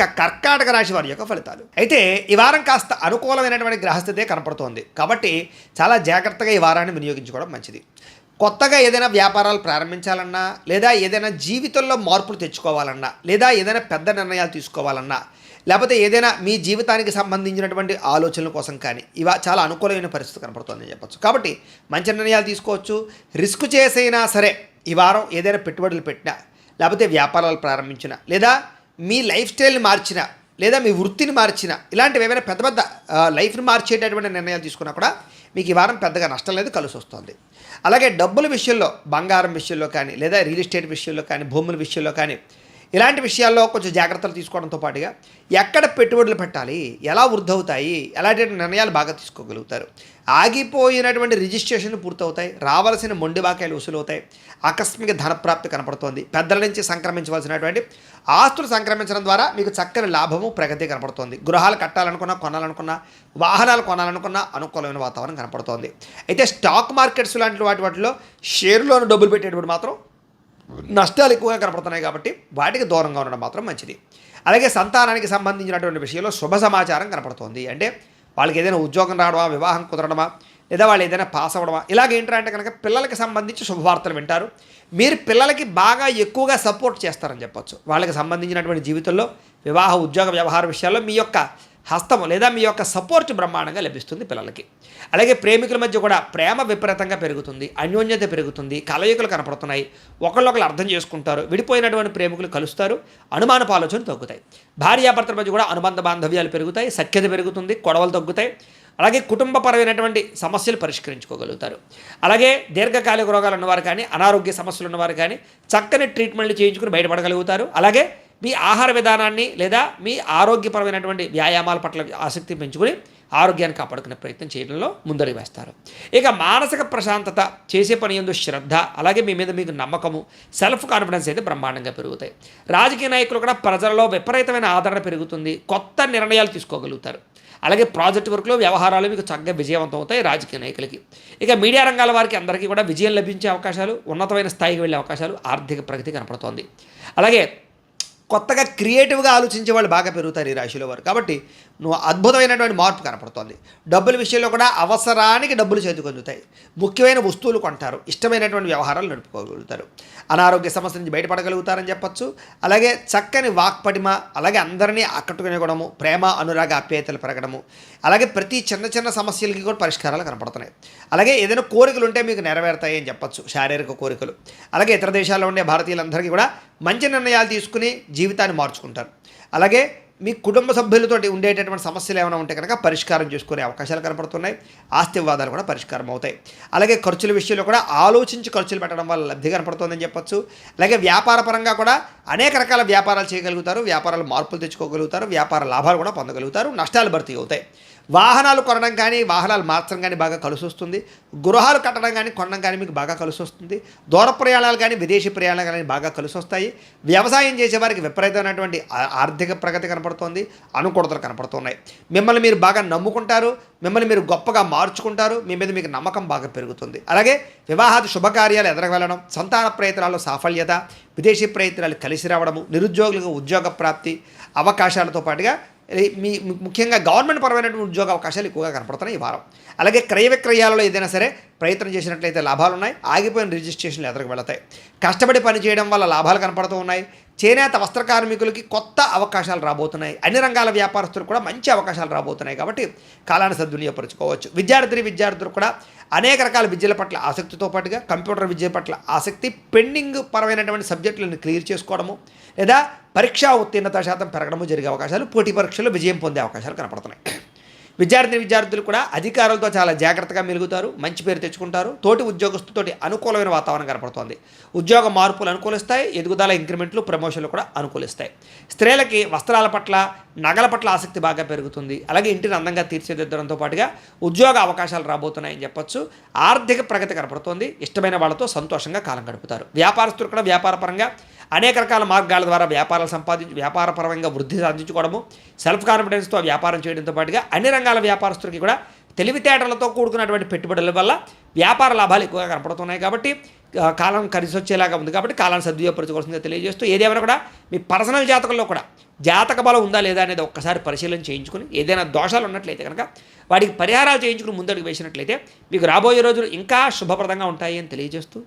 ఇక కర్కాటక రాశి వారి యొక్క ఫలితాలు. అయితే ఈ వారం కాస్త అనుకూలమైనటువంటి గ్రహస్థితే కనపడుతోంది కాబట్టి చాలా జాగ్రత్తగా ఈ వారాన్ని వినియోగించుకోవడం మంచిది. కొత్తగా ఏదైనా వ్యాపారాలు ప్రారంభించాలన్నా, లేదా ఏదైనా జీవితంలో మార్పులు తెచ్చుకోవాలన్నా, లేదా ఏదైనా పెద్ద నిర్ణయాలు తీసుకోవాలన్నా, లేకపోతే ఏదైనా మీ జీవితానికి సంబంధించినటువంటి ఆలోచనల కోసం కానీ చాలా అనుకూలమైన పరిస్థితి కనపడుతుందని చెప్పచ్చు. కాబట్టి మంచి నిర్ణయాలు తీసుకోవచ్చు. రిస్క్ చేసైనా సరే ఈ వారం ఏదైనా పెట్టుబడులు పెట్టినా, లేకపోతే వ్యాపారాలు ప్రారంభించినా, లేదా మీ లైఫ్ స్టైల్ని మార్చినా, లేదా మీ వృత్తిని మార్చినా, ఇలాంటివి ఏమైనా పెద్ద పెద్ద లైఫ్ని మార్చేటటువంటి నిర్ణయాలు తీసుకున్నా కూడా మీకు ఈ వారం పెద్దగా నష్టం లేదు, కలిసి వస్తుంది. అలాగే డబ్బుల విషయంలో, బంగారం విషయంలో కానీ, లేదా రియల్ ఎస్టేట్ విషయంలో కానీ, భూముల విషయంలో కానీ, ఇలాంటి విషయాల్లో కొంచెం జాగ్రత్తలు తీసుకోవడంతో పాటుగా ఎక్కడ పెట్టుబడులు పెట్టాలి, ఎలా వృద్ధి అవుతాయి, ఎలాంటి నిర్ణయాలు బాగా తీసుకోగలుగుతారు. ఆగిపోయినటువంటి రిజిస్ట్రేషన్లు పూర్తవుతాయి, రావాల్సిన మొండి బాకాయలు వసూలవుతాయి, ఆకస్మిక ధనప్రాప్తి కనపడుతోంది. పెద్దల నుంచి సంక్రమించవలసినటువంటి ఆస్తులు సంక్రమించడం ద్వారా మీకు చక్కని లాభము, ప్రగతి కనపడుతోంది. గృహాలు కట్టాలనుకున్నా, కొనాలనుకున్నా, వాహనాలు కొనాలనుకున్నా అనుకూలమైన వాతావరణం కనపడుతోంది. అయితే స్టాక్ మార్కెట్స్ లాంటి వాటిలో షేర్లోని డబ్బులు పెట్టేటప్పుడు మాత్రం నష్టాలు ఎక్కువగా కనపడుతున్నాయి కాబట్టి వాటికి దూరంగా ఉండడం మాత్రం మంచిది. అలాగే సంతానానికి సంబంధించినటువంటి విషయంలో శుభ సమాచారం కనపడుతోంది. అంటే వాళ్ళకి ఏదైనా ఉద్యోగం రావడమా, వివాహం కుదరడమా, లేదా వాళ్ళు ఏదైనా పాస్ అవ్వడమా, ఇలాగేంటంటే కనుక పిల్లలకి సంబంధించి శుభవార్తలు వింటారు. మీరు పిల్లలకి బాగా ఎక్కువగా సపోర్ట్ చేస్తారని చెప్పచ్చు. వాళ్ళకి సంబంధించినటువంటి జీవితంలో వివాహ, ఉద్యోగ, వ్యవహార విషయాల్లో మీ యొక్క హస్తము లేదా మీ యొక్క సపోర్ట్ బ్రహ్మాండంగా లభిస్తుంది పిల్లలకి. అలాగే ప్రేమికుల మధ్య కూడా ప్రేమ విపరీతంగా పెరుగుతుంది, అన్యోన్యత పెరుగుతుంది, కలయికలు కనపడుతున్నాయి, ఒకళ్ళొకరు అర్థం చేసుకుంటారు, విడిపోయినటువంటి ప్రేమికులు కలుస్తారు, అనుమానపు ఆలోచనలు తగ్గుతాయి. భార్యాభర్తల మధ్య కూడా అనుబంధ బాంధవ్యాలు పెరుగుతాయి, సఖ్యత పెరుగుతుంది, గొడవలు తగ్గుతాయి. అలాగే కుటుంబపరమైనటువంటి సమస్యలు పరిష్కరించుకోగలుగుతారు. అలాగే దీర్ఘకాలిక రోగాలు ఉన్నవారు కానీ, అనారోగ్య సమస్యలు ఉన్నవారు కానీ చక్కని ట్రీట్మెంట్లు చేయించుకుని బయటపడగలుగుతారు. అలాగే మీ ఆహార విధానాన్ని లేదా మీ ఆరోగ్యపరమైనటువంటి వ్యాయామాల పట్ల ఆసక్తి పెంచుకుని ఆరోగ్యాన్ని కాపాడుకునే ప్రయత్నం చేయడంలో ముందడుగు వేస్తారు. ఇక మానసిక ప్రశాంతత, చేసే పని యందు శ్రద్ధ, అలాగే మీ మీద మీకు నమ్మకము, సెల్ఫ్ కాన్ఫిడెన్స్ అయితే బ్రహ్మాండంగా పెరుగుతాయి. రాజకీయ నాయకులు కూడా ప్రజలలో విపరీతమైన ఆదరణ పెరుగుతుంది, కొత్త నిర్ణయాలు తీసుకోగలుగుతారు. అలాగే ప్రాజెక్ట్ వర్క్లో, వ్యవహారాలు మీకు చక్కగా విజయవంతం అవుతాయి రాజకీయ నాయకులకి. ఇక మీడియా రంగాల వారికి అందరికీ కూడా విజయం లభించే అవకాశాలు, ఉన్నతమైన స్థాయికి వెళ్ళే అవకాశాలు, ఆర్థిక ప్రగతి కనపడుతోంది. అలాగే కొత్తగా క్రియేటివ్గా ఆలోచించే వాళ్ళు బాగా పెరుగుతారు ఈ రాశిలో వారు. కాబట్టి నువ్వు అద్భుతమైనటువంటి మార్పు కనపడుతోంది. డబ్బుల విషయంలో కూడా అవసరానికి డబ్బులు చేతికి అందుతాయి, ముఖ్యమైన వస్తువులు కొంటారు, ఇష్టమైనటువంటి వ్యవహారాలు నడుపుకోగలుగుతారు, అనారోగ్య సమస్య నుంచి బయటపడగలుగుతారని చెప్పచ్చు. అలాగే చక్కని వాక్పటిమ, అలాగే అందరినీ ఆకట్టుకునే గుణము, ప్రేమ, అనురాగ, ఆప్యాయతలు పెరగడము, అలాగే ప్రతి చిన్న చిన్న సమస్యలకి కూడా పరిష్కారాలు కనపడుతున్నాయి. అలాగే ఏదైనా కోరికలు ఉంటే మీకు నెరవేరుతాయి అని చెప్పచ్చు, శారీరక కోరికలు. అలాగే ఇతర దేశాల్లో ఉండే భారతీయులందరికీ కూడా మంచి నిర్ణయాలు తీసుకుని జీవితాన్ని మార్చుకుంటారు. అలాగే మీ కుటుంబ సభ్యులతోటి ఉండేటటువంటి సమస్యలు ఏమైనా ఉంటే కనుక పరిష్కారం చేసుకునే అవకాశాలు కనపడుతున్నాయి. ఆస్తి వివాదాలు కూడా పరిష్కారం అవుతాయి. అలాగే ఖర్చుల విషయంలో కూడా ఆలోచించి ఖర్చులు పెట్టడం వల్ల లబ్ధి కనపడుతుందని చెప్పచ్చు. అలాగే వ్యాపార పరంగా కూడా అనేక రకాల వ్యాపారాలు చేయగలుగుతారు, వ్యాపారాలు మార్పులు తెచ్చుకోగలుగుతారు, వ్యాపార లాభాలు కూడా పొందగలుగుతారు, నష్టాలు భర్తీ అవుతాయి. వాహనాలు కొనడం కానీ, వాహనాలు మార్చడం కానీ బాగా కలిసి వస్తుంది. గృహాలు కట్టడం కానీ, కొనడం కానీ మీకు బాగా కలిసి వస్తుంది. దూర ప్రయాణాలు కానీ, విదేశీ ప్రయాణాలు కానీ బాగా కలిసి వస్తాయి. వ్యవసాయం చేసేవారికి విపరీతమైనటువంటి ఆర్థిక ప్రగతి కనపడుతోంది, అనుకూలతలు కనపడుతున్నాయి. మిమ్మల్ని మీరు బాగా నమ్ముకుంటారు, మిమ్మల్ని మీరు గొప్పగా మార్చుకుంటారు, మీ మీద మీకు నమ్మకం బాగా పెరుగుతుంది. అలాగే వివాహాది శుభకార్యాలు ఎదరగలడం, సంతాన ప్రయత్నాల్లో సాఫల్యత, విదేశీ ప్రయత్నాలు కలిసి రావడము, నిరుద్యోగులకు ఉద్యోగ ప్రాప్తి అవకాశాలతో పాటుగా ముఖ్యంగా గవర్నమెంట్ పరమైనటువంటి ఉద్యోగ అవకాశాలు ఎక్కువగా కనపడుతున్నాయి ఈ వారం. అలాగే క్రయ విక్రయాలలో ఏదైనా సరే ప్రయత్నం చేసినట్లయితే లాభాలు ఉన్నాయి, ఆగిపోయిన రిజిస్ట్రేషన్లు ఎదురుకు వెళతాయి. కష్టపడి పని చేయడం వల్ల లాభాలు కనపడుతూ ఉన్నాయి. చేనేత వస్త్ర కార్మికులకి కొత్త అవకాశాలు రాబోతున్నాయి. అన్ని రంగాల వ్యాపారస్తులు కూడా మంచి అవకాశాలు రాబోతున్నాయి కాబట్టి కాలాన్ని సద్వినియోగపరచుకోవచ్చు. విద్యార్థులు కూడా అనేక రకాల విద్యల పట్ల ఆసక్తితో పాటుగా కంప్యూటర్ విద్య పట్ల ఆసక్తి, పెండింగ్ పరమైనటువంటి సబ్జెక్టులను క్లియర్ చేసుకోవడము, లేదా పరీక్షా ఉత్తీర్ణత శాతం పెరగడము జరిగే అవకాశాలు, పోటీ పరీక్షల్లో విజయం పొందే అవకాశాలు కనపడుతున్నాయి. విద్యార్థులు కూడా అధికారులతో చాలా జాగ్రత్తగా మెలుగుతారు, మంచి పేరు తెచ్చుకుంటారు. తోటి ఉద్యోగస్తులతోటి అనుకూలమైన వాతావరణం కనపడుతోంది. ఉద్యోగ మార్పులు అనుకూలిస్తాయి, ఎదుగుదల, ఇంక్రిమెంట్లు, ప్రమోషన్లు కూడా అనుకూలిస్తాయి. స్త్రీలకి వస్త్రాల పట్ల, నగల పట్ల ఆసక్తి బాగా పెరుగుతుంది. అలాగే ఇంటిని అందంగా తీర్చిదిద్దడంతో పాటుగా ఉద్యోగ అవకాశాలు రాబోతున్నాయని చెప్పొచ్చు. ఆర్థిక ప్రగతి కనపడుతోంది. ఇష్టమైన వాళ్ళతో సంతోషంగా కాలం గడుపుతారు. వ్యాపారస్తులు కూడా వ్యాపారపరంగా అనేక రకాల మార్గాల ద్వారా వ్యాపారపరంగా వృద్ధి సాధించుకోవడము, సెల్ఫ్ కాన్ఫిడెన్స్తో వ్యాపారం చేయడంతో పాటుగా అన్ని రంగాల వ్యాపారస్తులకి కూడా తెలివితేటలతో కూడుకున్నటువంటి పెట్టుబడుల వల్ల వ్యాపార లాభాలు ఎక్కువగా కనపడుతున్నాయి. కాబట్టి కాలం కలిసి వచ్చేలాగా ఉంది కాబట్టి కాలాన్ని సద్వినియోగపరచుకోవాల్సిందిగా తెలియజేస్తూ, ఏదేమైనా కూడా మీ పర్సనల్ జాతకంలో కూడా జాతక బలం ఉందా లేదా అనేది ఒక్కసారి పరిశీలన చేయించుకుని, ఏదైనా దోషాలు ఉన్నట్లయితే కనుక వాటికి పరిహారాలు చేయించుకుని ముందడుగు వేసినట్లయితే మీకు రాబోయే రోజులు ఇంకా శుభప్రదంగా ఉంటాయి అని తెలియజేస్తూ